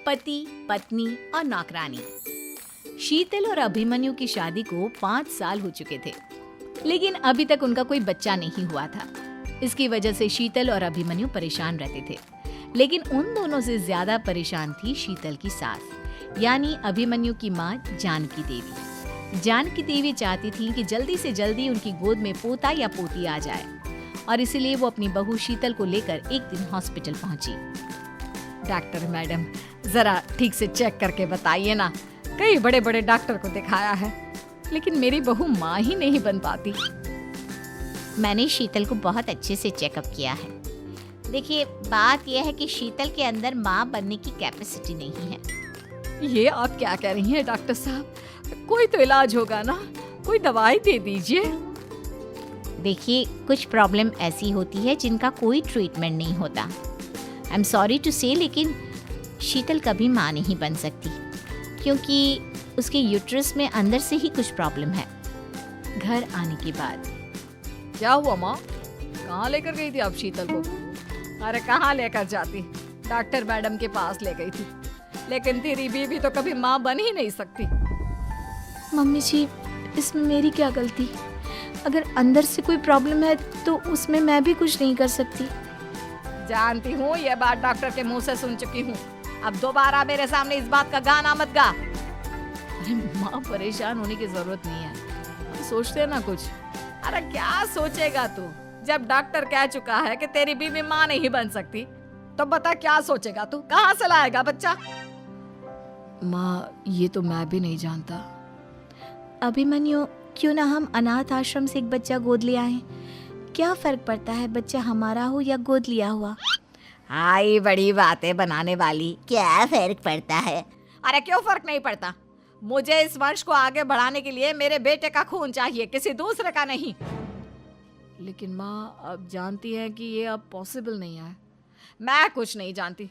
पति, पत्नी और नौकरानी। शीतल और अभिमन्यु की शादी को 5 साल हो चुके थे, लेकिन अभी तक उनका कोई बच्चा नहीं हुआ था। इसकी वजह से शीतल और अभिमन्यु परेशान रहते थे, लेकिन उन दोनों से ज्यादा परेशान थी शीतल की सास, यानी अभिमन्यु की माँ जानकी देवी। जानकी देवी चाहती थी कि जल्दी से जल्दी उनकी गोद में पोता या पोती आ जाए, और इसीलिए वो अपनी बहू शीतल को लेकर एक दिन हॉस्पिटल पहुंची। डॉक्टर मैडम, जरा ठीक से चेक करके बताइए ना, कई बड़े बड़े डॉक्टर को दिखाया है, लेकिन मेरी बहू माँ ही नहीं बन पाती। मैंने शीतल को बहुत अच्छे से चेकअप किया है। देखिए, बात यह है कि शीतल के अंदर माँ बनने की कैपेसिटी नहीं है। ये आप क्या कह रही हैं डॉक्टर साहब? कोई तो इलाज होगा ना, कोई दवाई दे दीजिए। देखिए, कुछ प्रॉब्लम ऐसी होती है जिनका कोई ट्रीटमेंट नहीं होता। आई एम सॉरी टू से, लेकिन शीतल कभी माँ नहीं बन सकती, क्योंकि उसके यूट्रस में अंदर से ही कुछ प्रॉब्लम है। घर आने के बाद क्या हुआ माँ? कहाँ लेकर गई थी आप शीतल को? अरे कहाँ लेकर जाती, डॉक्टर मैडम के पास ले गई थी, लेकिन तेरी बीवी तो कभी माँ बन ही नहीं सकती। मम्मी जी, इसमें मेरी क्या गलती? अगर अंदर से कोई प्रॉब्लम है तो उसमें मैं भी कुछ नहीं कर सकती। जानती हूँ, ये बात डॉक्टर के मुंह से सुन चुकी हूँ। अब दोबारा मेरे सामने इस बात का गाना मत गा। अरे माँ, परेशान होने की जरूरत नहीं है, हम सोचते हैं ना कुछ। अरे क्या सोचेगा तू? जब डॉक्टर कह चुका है कि तेरी बीवी माँ नहीं बन सकती, तो बता क्या सोचेगा तू? कहाँ से लाएगा बच्चा? माँ, ये तो मैं भी नहीं जानता। अभिमन्यु, क्यों ना हम अनाथ आश्रम से एक बच्चा गोद ले आए? क्या फर्क पड़ता है बच्चा हमारा हो या गोद लिया हुआ? आई बड़ी बातें बनाने वाली, क्या फर्क पड़ता है? अरे क्यों फर्क नहीं पड़ता? मुझे इस वंश को आगे बढ़ाने के लिए मेरे बेटे का खून चाहिए, किसी दूसरे का नहीं। लेकिन माँ, आप जानती हैं कि ये अब पॉसिबल नहीं है। मैं कुछ नहीं जानती।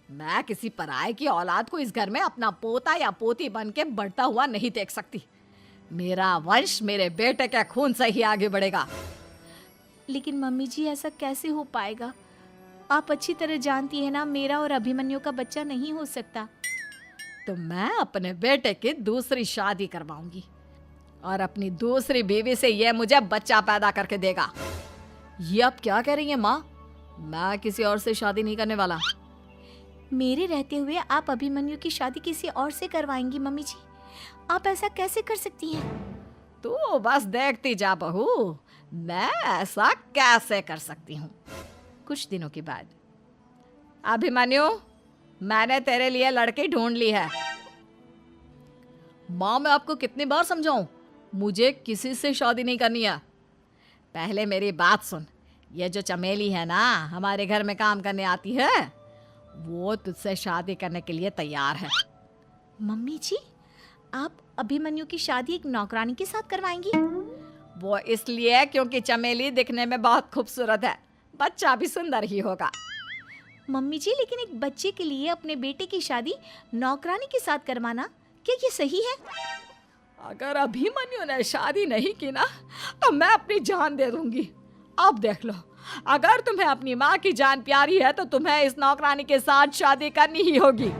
मैं किसी पराये की औलाद को इस घर में अपना पोता या पोती बन के बढ़ता हुआ नहीं देख सकती। मेरा वंश मेरे बेटे के खून से ही आगे बढ़ेगा। लेकिन मम्मी जी, ऐसा कैसे हो पाएगा? आप अच्छी तरह जानती है ना, मेरा और अभिमन्यु का बच्चा नहीं हो सकता। तो मैं अपने बेटे की दूसरी शादी करवाऊंगी और अपनी दूसरी बीवी से ये मुझे बच्चा पैदा करके देगा। ये आप क्या कह रही हैं माँ? मैं किसी और से शादी नहीं करने वाला। मेरे रहते हुए आप अभिमन्यु की शादी किसी और से करवाएंगी? मम्मी जी, आप ऐसा कैसे कर सकती हैं? तू बस देखती जा बहू, मैं ऐसा कैसे कर सकती हूँ। कुछ दिनों के बाद, अभिमन्यु, मैंने तेरे लिए लड़की ढूंढ ली है। माँ, मैं आपको कितनी बार समझाऊं, मुझे किसी से शादी नहीं करनी है। पहले मेरी बात सुन। ये जो चमेली है ना, हमारे घर में काम करने आती है, वो तुझसे शादी करने के लिए तैयार है। मम्मी जी, आप अभिमन्यु की शादी एक नौकरानी के साथ करवाएंगी? वो इसलिए क्योंकि चमेली दिखने में बहुत खूबसूरत है, बच्चा भी सुंदर ही होगा। मम्मी जी, लेकिन एक बच्चे के लिए अपने बेटे की शादी नौकरानी के साथ करवाना, क्या ये सही है? अगर अभिमन्यु ने शादी नहीं की ना, तो मैं अपनी जान दे दूंगी। अब देख लो, अगर तुम्हें अपनी माँ की जान प्यारी है तो तुम्हें इस नौकरानी के साथ शादी करनी ही होगी।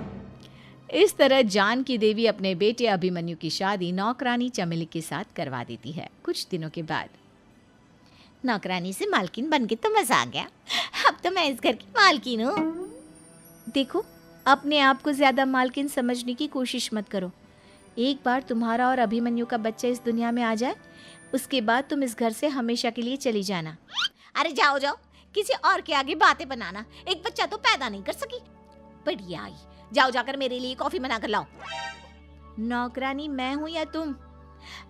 इस तरह जानकी देवी अपने बेटे अभिमन्यु की शादी नौकरानी चमेली के साथ करवा देती है। कुछ दिनों के बाद, नौकरानी से मालकिन बन के तो मजा आ गया, अब तो मैं इस घर की मालकिन हूँ। देखो, अपने आप को ज्यादा मालकिन समझने की कोशिश मत करो। एक बार तुम्हारा और अभिमन्यु का बच्चा इस दुनिया में आ जाए, उसके बाद तुम इस घर से हमेशा के लिए चली जाना। अरे जाओ जाओ, किसी और के आगे बातें बनाना। एक बच्चा तो पैदा नहीं कर सकी, बढ़िया आई। जाओ जाकर मेरे लिए कॉफी बना कर लाओ। नौकरानी मैं हूँ या तुम?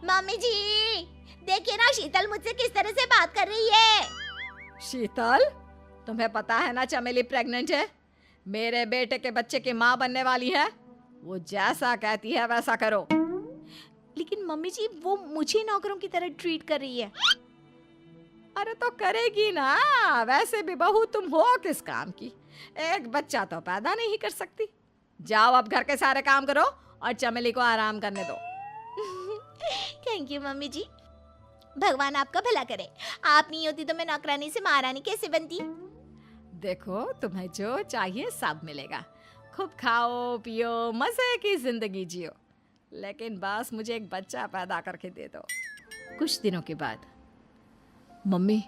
मम्मी जी, देखिए ना शीतल मुझसे किस तरह से बात कर रही है। शीतल, तुम्हें पता है ना चमेली प्रेग्नेंट है, मेरे बेटे के बच्चे की माँ बनने वाली है। वो जैसा कहती है वैसा करो। लेकिन मम्मी जी, वो मुझे नौकरों की तरह ट्रीट कर रही है। अरे तो करेगी ना, वैसे भी बहू तुम हो किस काम की, एक बच्चा तो पैदा नहीं कर सकती। जाओ अब घर के सारे काम करो और चमेली को आराम करने दो। थैंक यू मम्मी जी, भगवान आपका भला करे। आप नहीं होती तो मैं नौकरानी से महारानी कैसे बनती। देखो, तुम्हें जो चाहिए सब मिलेगा, खूब खाओ पियो, मजे की जिंदगी जियो, लेकिन बस मुझे एक बच्चा पैदा करके दे दो। कुछ दिनों के बाद, मम्मी,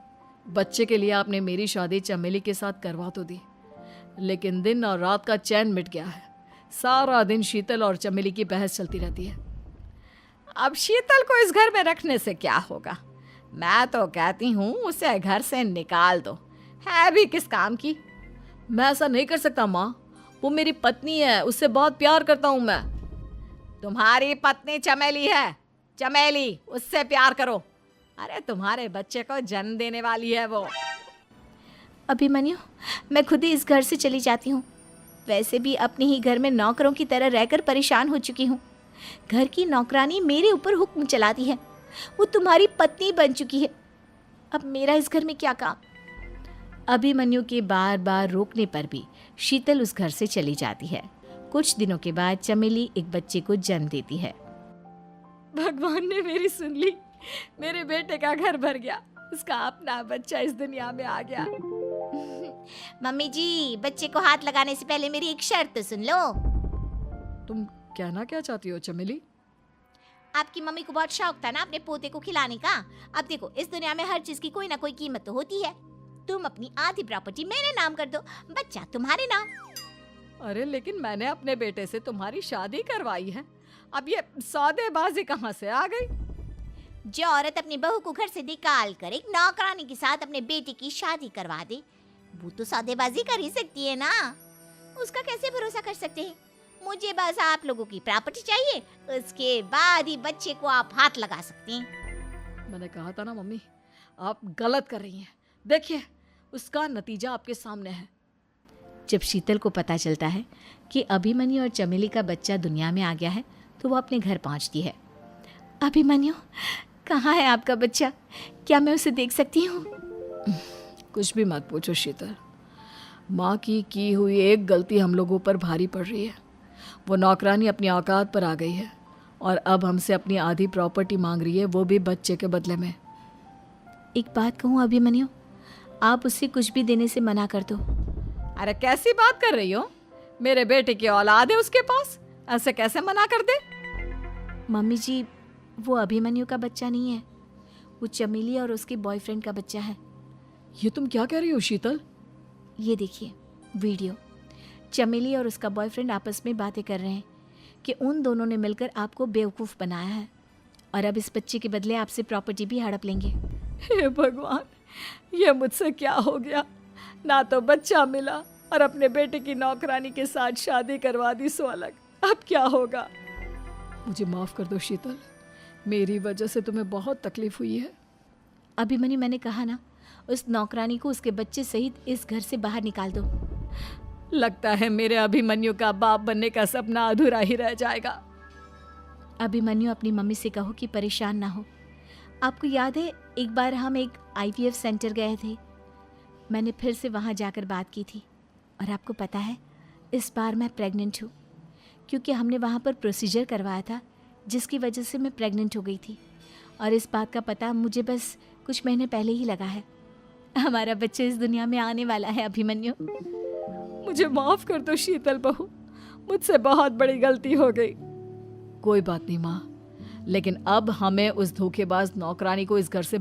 बच्चे के लिए आपने मेरी शादी चमेली के साथ करवा तो दी, लेकिन दिन और रात का चैन मिट गया है। सारा दिन शीतल और चमेली की बहस चलती रहती है। अब शीतल को इस घर में रखने से क्या होगा? मैं तो कहती हूँ उसे घर से निकाल दो, है भी किस काम की। मैं ऐसा नहीं कर सकता माँ, वो मेरी पत्नी है, उससे बहुत प्यार करता हूँ मैं। तुम्हारी पत्नी चमेली है, चमेली, उससे प्यार करो। अरे तुम्हारे बच्चे को जन्म देने वाली है वो। अभिमन्यु, मैं खुद ही इस घर से चली जाती हूँ। वैसे भी अपने ही घर में नौकरों की तरह रहकर परेशान हो चुकी हूँ। घर की नौकरानी मेरे ऊपर हुक्म चलाती है, वो तुम्हारी पत्नी बन चुकी है। अब मेरा इस घर में क्या काम? अभिमन्यु के बार बार रोकने पर भी शीतल उस घर से चली जाती है। कुछ दिनों के बाद चमेली एक बच्चे को जन्म देती है। भगवान ने मेरी सुन ली, मेरे बेटे का घर भर गया, उसका अपना बच्चा इस दुनिया में आ गया। मम्मी जी, बच्चे को हाथ लगाने से पहले मेरी एक शर्त तो सुन लो। तुम कहना क्या चाहती हो चमेली? आपकी मम्मी को बहुत शौक था ना अपने पोते को खिलाने का। अब देखो, इस दुनिया में हर चीज की कोई ना कोई कीमत तो होती है। तुम अपनी आधी प्रॉपर्टी मेरे नाम कर दो, बच्चा तुम्हारे नाम। अरे लेकिन मैंने अपने बेटे से तुम्हारी शादी करवाई है, अब ये सौदेबाजी कहाँ से आ गई? जो औरत अपनी बहू को घर से निकाल कर एक नौकरानी के साथ अपने बेटे की शादी करवा दे, वो तो सौदेबाजी कर ही सकती है ना। उसका कैसे भरोसा कर सकते हैं? मुझे बस आप लोगों की प्रॉपर्टी चाहिए, उसके बाद ही बच्चे को आप हाथ लगा सकते हैं। मैंने कहा था ना मम्मी, आप गलत कर रही हैं। देखिए, उसका नतीजा आपके सामने है। जब शीतल को पता चलता है कि अभिमन्यु और चमेली का बच्चा दुनिया में आ गया है, तो वो अपने घर पहुंचती है। अभिमन्यु, कहाँ है आपका बच्चा? क्या मैं उसे देख सकती हूँ? कुछ भी मत पूछो शीतल, माँ की हुई एक गलती हम लोगों पर भारी पड़ रही है। वो नौकरानी अपनी औकात पर आ गई है और अब हमसे अपनी आधी प्रॉपर्टी मांग रही है, वो भी बच्चे के बदले में। एक बात कहूँ अभिमन्यु, आप उससे कुछ भी देने से मना कर दो। अरे कैसी बात कर रही हो? मेरे बेटे की औलाद है उसके पास, ऐसे कैसे मना कर दे? मम्मी जी, वो अभिमन्यु का बच्चा नहीं है, वो चमेली और उसके बॉयफ्रेंड का बच्चा है। ये तुम क्या कह रही हो शीतल? ये देखिए वीडियो। चमेली और उसका बॉयफ्रेंड आपस में बातें कर रहे हैं कि उन दोनों ने मिलकर आपको बेवकूफ़ बनाया है और अब इस बच्चे के बदले आपसे प्रॉपर्टी भी हड़प लेंगे। हे भगवान, ये मुझसे क्या हो गया? ना तो बच्चा मिला और अपने बेटे की नौकरानी के साथ शादी करवा दी सो अलग। अब क्या होगा? मुझे माफ़ कर दो शीतल, मेरी वजह से तुम्हें बहुत तकलीफ हुई है। अभिमन्यु, मैंने कहा ना, उस नौकरानी को उसके बच्चे सहित इस घर से बाहर निकाल दो। लगता है मेरे अभिमन्यु का बाप बनने का सपना अधूरा ही रह जाएगा। अभिमन्यु, अपनी मम्मी से कहो कि परेशान ना हो। आपको याद है, एक बार हम एक IVF सेंटर गए थे, मैंने फिर से वहाँ जाकर बात की थी और आपको पता है, इस बार मैं प्रेग्नेंट हूँ, क्योंकि हमने वहाँ पर प्रोसीजर करवाया था जिसकी वजह से मैं प्रेग्नेंट हो गई थी और इस बात का पता मुझे बस कुछ महीने पहले ही लगा है। हमारा बच्चा इस दुनिया में आने वाला है अभिमन्यु। मुझे माफ कर दो शीतल बहू, मुझसे बहुत बड़ी गलती हो गई। कोई बात नहीं माँ, लेकिन अब हमें उस धोखेबाज नौकरानी को इस घर से